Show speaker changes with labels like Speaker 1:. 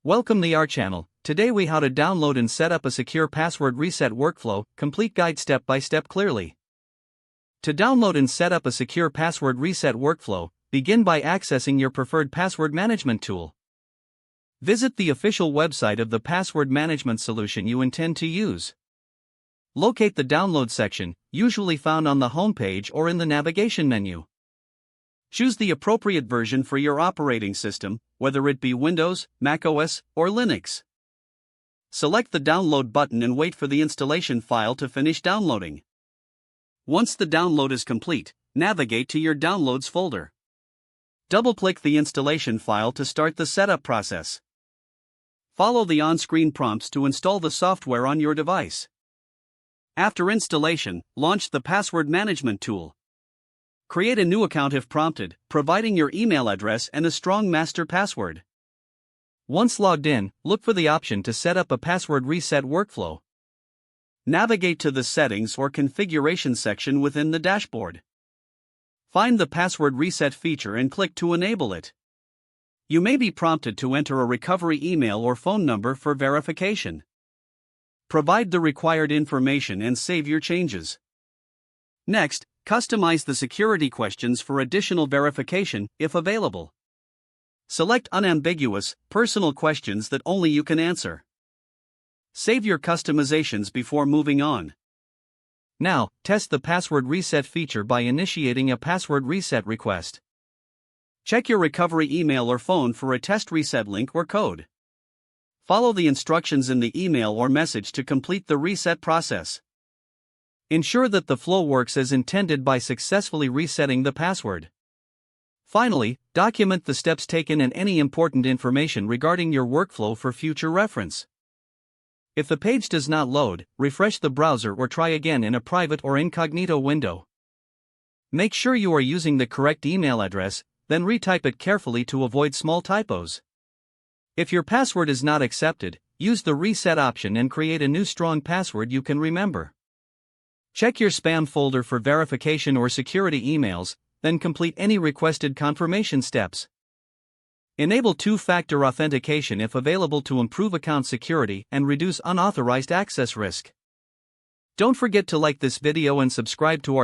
Speaker 1: Welcome to our channel. Today we how to download and set up a secure password reset workflow, complete guide step by step clearly. To download and set up a secure password reset workflow, begin by accessing your preferred password management tool. Visit the official website of the password management solution you intend to use. Locate the download section, usually found on the home page or in the navigation menu. Choose the appropriate version for your operating system, whether it be Windows, macOS, or Linux. Select the download button and wait for the installation file to finish downloading. Once the download is complete, navigate to your Downloads folder. Double-click the installation file to start the setup process. Follow the on-screen prompts to install the software on your device. After installation, launch the password management tool. Create a new account if prompted, providing your email address and a strong master password. Once logged in, look for the option to set up a password reset workflow. Navigate to the Settings or Configuration section within the dashboard. Find the password reset feature and click to enable it. You may be prompted to enter a recovery email or phone number for verification. Provide the required information and save your changes. Next, customize the security questions for additional verification, if available. Select unambiguous, personal questions that only you can answer. Save your customizations before moving on. Now, test the password reset feature by initiating a password reset request. Check your recovery email or phone for a test reset link or code. Follow the instructions in the email or message to complete the reset process. Ensure that the flow works as intended by successfully resetting the password. Finally, document the steps taken and any important information regarding your workflow for future reference. If the page does not load, refresh the browser or try again in a private or incognito window. Make sure you are using the correct email address, then retype it carefully to avoid small typos. If your password is not accepted, use the reset option and create a new strong password you can remember. Check your spam folder for verification or security emails, then complete any requested confirmation steps. Enable two-factor authentication if available to improve account security and reduce unauthorized access risk. Don't forget to like this video and subscribe to our